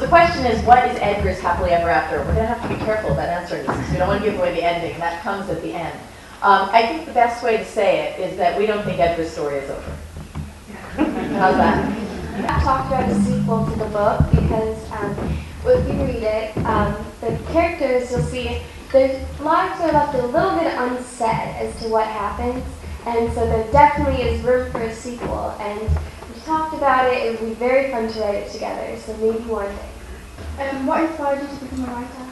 question is, what is Edgar's happily ever after? We're going to have to be careful about answering this because we don't want to give away the ending. That comes at the end. I think the best way to say it is that we don't think Edgar's story is over. How's that? I talked about a sequel to the book because if you read it, the characters, you'll see their lives are left a little bit unsaid as to what happens, and so there definitely is room for a sequel. And we talked about it. It would be very fun to write it together. So maybe one day. What inspired you to become a writer?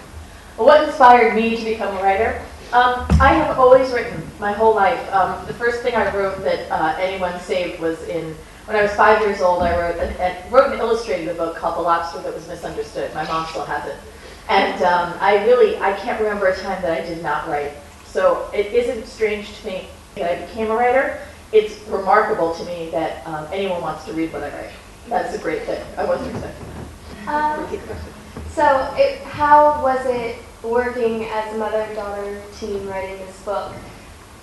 Well, what inspired me to become a writer? I have always written my whole life. The first thing I wrote that anyone saved was when I was 5 years old. I wrote and illustrated a book called The Lobster That Was Misunderstood. My mom still has it. And I can't remember a time that I did not write. So it isn't strange to me that I became a writer. It's remarkable to me that anyone wants to read what I write. That's a great thing. I wasn't expecting that. Repeat the question. So how was it working as a mother-daughter team writing this book?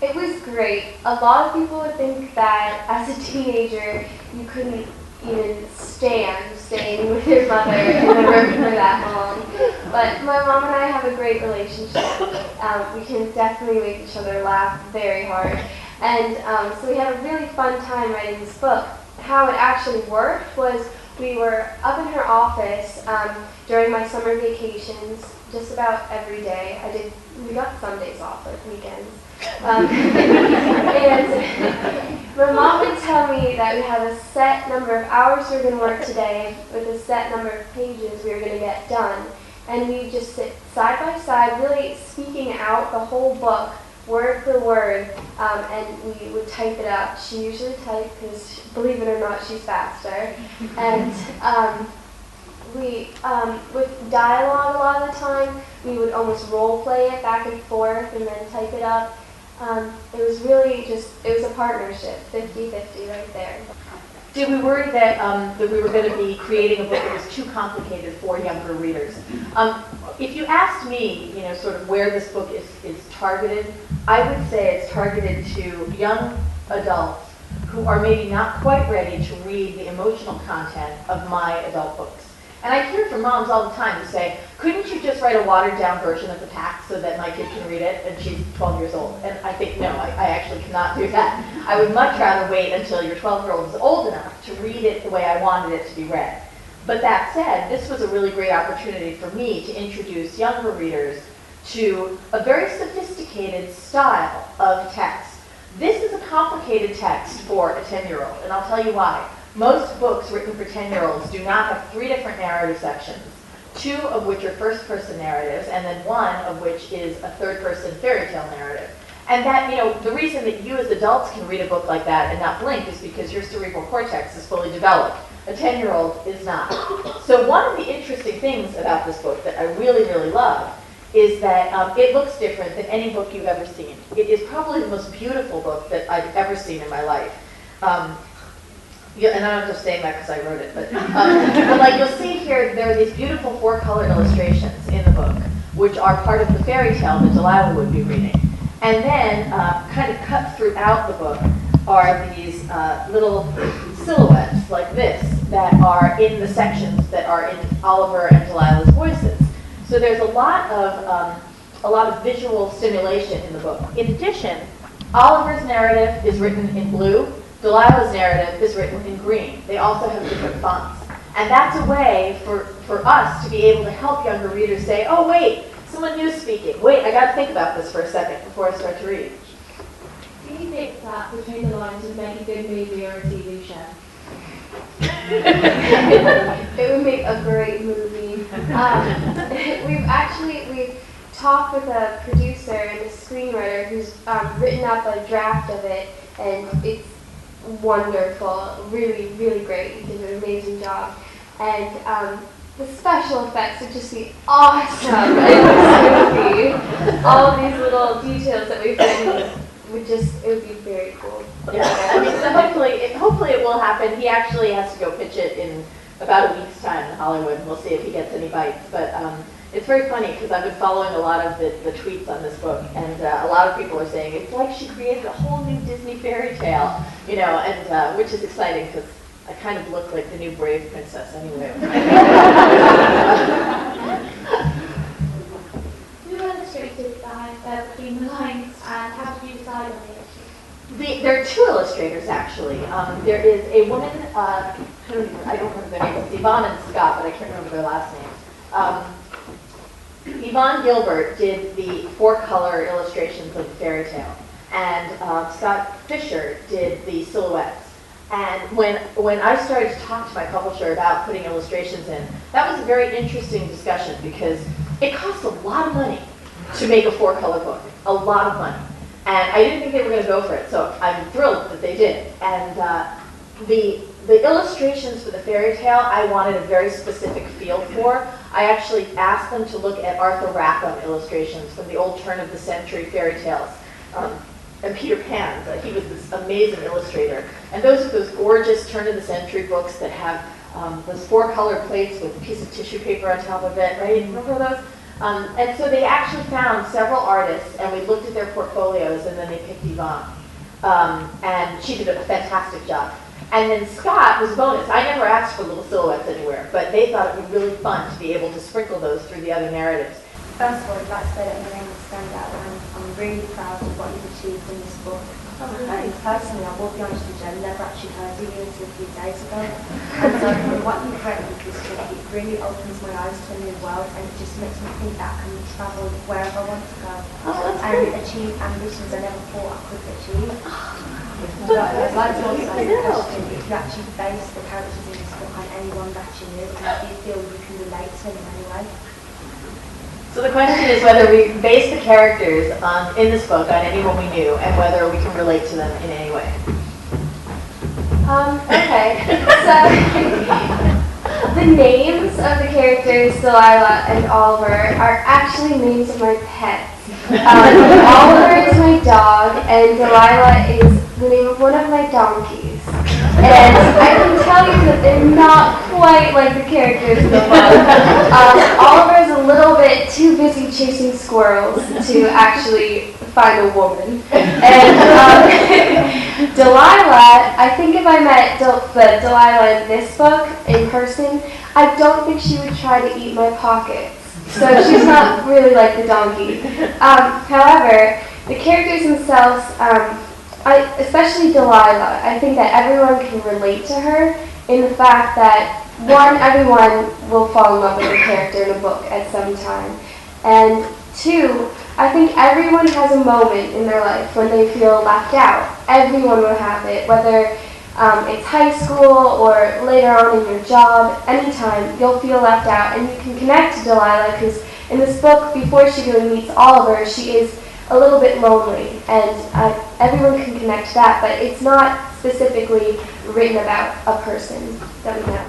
It was great. A lot of people would think that as a teenager you couldn't even stand staying with your mother in the room for that long. But my mom and I have a great relationship. We can definitely make each other laugh very hard. And so we had a really fun time writing this book. How it actually worked was we were up in her office during my summer vacations just about every day. We got Sundays off, like weekends. And my mom would tell me that we had a set number of hours we were going to work today with a set number of pages we were going to get done. And we just sit side by side, really speaking out the whole book, word for word, and we would type it up. She usually typed because, believe it or not, she's faster. And with dialogue a lot of the time, we would almost role play it back and forth and then type it up. It was really it was a partnership, 50-50 right there. Did we worry that we were going to be creating a book that was too complicated for younger readers? If you asked me, sort of where this book is targeted, I would say it's targeted to young adults who are maybe not quite ready to read the emotional content of my adult books. And I hear from moms all the time who say, couldn't you just write a watered-down version of the pack so that my kid can read it? And she's 12 years old. And I think, no, I actually cannot do that. I would much rather wait until your 12-year-old is old enough to read it the way I wanted it to be read. But that said, this was a really great opportunity for me to introduce younger readers to a very sophisticated style of text. This is a complicated text for a 10-year-old, and I'll tell you why. Most books written for 10-year-olds do not have 3 different narrative sections, 2 of which are first-person narratives, and then 1 of which is a third-person fairy tale narrative. And that, the reason that you as adults can read a book like that and not blink is because your cerebral cortex is fully developed. A 10-year-old is not. So one of the interesting things about this book that I really, really love is that it looks different than any book you've ever seen. It is probably the most beautiful book that I've ever seen in my life. And I'm not just saying that because I wrote it, but like you'll see here, there are these beautiful 4-color illustrations in the book, which are part of the fairy tale that Delilah would be reading. And then, kind of cut throughout the book, are these little silhouettes like this that are in the sections that are in Oliver and Delilah's voices. So there's a lot of visual stimulation in the book. In addition, Oliver's narrative is written in blue. Delilah's narrative is written in green. They also have different fonts. And that's a way for us to be able to help younger readers say, oh wait, someone new speaking. Wait, I got to think about this for a second before I start to read. Do you think that Between the Lines would make a good movie or a TV show? It would make a great movie. We've talked with a producer and a screenwriter who's written up a draft of it, and it's wonderful, really, really great. He did an amazing job. And the special effects would just be awesome in this movie. All these little details that we've written it would be very cool. Yeah, I mean, so hopefully it will happen. He actually has to go pitch it in about a week's time in Hollywood. We'll see if he gets any bites. But it's very funny because I've been following a lot of the tweets on this book, and a lot of people are saying it's like she created a whole new Disney fairy tale, and which is exciting because I kind of look like the new Brave princess anyway. can't remember their last names. Yvonne Gilbert did the 4-color illustrations of the fairy tale, and Scott Fisher did the silhouettes. And when I started to talk to my publisher about putting illustrations in, that was a very interesting discussion because it costs a lot of money to make a 4-color book, a lot of money. And I didn't think they were going to go for it, so I'm thrilled that they did. And the illustrations for the fairy tale, I wanted a very specific feel for. I actually asked them to look at Arthur Rackham illustrations from the old turn-of-the-century fairy tales. And Peter Pan, he was this amazing illustrator. And those are those gorgeous turn-of-the-century books that have those 4-color plates with a piece of tissue paper on top of it, right? Remember those? And so they actually found several artists, and we looked at their portfolios, and then they picked Yvonne. And she did a fantastic job. And then Scott was a bonus. I never asked for little silhouettes anywhere, but they thought it would be really fun to be able to sprinkle those through the other narratives. First of all, I'd like to say that your name is stand out, and I'm really proud of what you've achieved in this book. Personally, I will be honest with you, I never actually heard of you until a few days ago. And so what you've written with this book, it really opens my eyes to a new world, and it just makes me think that I can travel wherever I want to go and achieve ambitions I never thought I could achieve. So I'd like to also ask a question, if you actually base the characters in this book on anyone that you knew, and do you feel you can relate to them in any way? So the question is whether we base the characters in this book on anyone we knew and whether we can relate to them in any way. Okay, so the names of the characters, Delilah and Oliver, are actually names of my pets. Oliver is my dog, and Delilah is the name of one of my donkeys. And I can tell you that they're not quite like the characters in the book. Oliver is a little bit too busy chasing squirrels to actually find a woman. And Delilah, I think if I met the Delilah in this book in person, I don't think she would try to eat my pockets. So she's not really like the donkey. However, the characters themselves, especially Delilah, I think that everyone can relate to her in the fact that, one, everyone will fall in love with a character in a book at some time. And two, I think everyone has a moment in their life when they feel left out. Everyone will have it, whether it's high school or later on in your job, anytime you'll feel left out. And you can connect to Delilah because in this book, before she really meets Oliver, she is a little bit lonely, and everyone can connect to that, but it's not specifically written about a person that we know.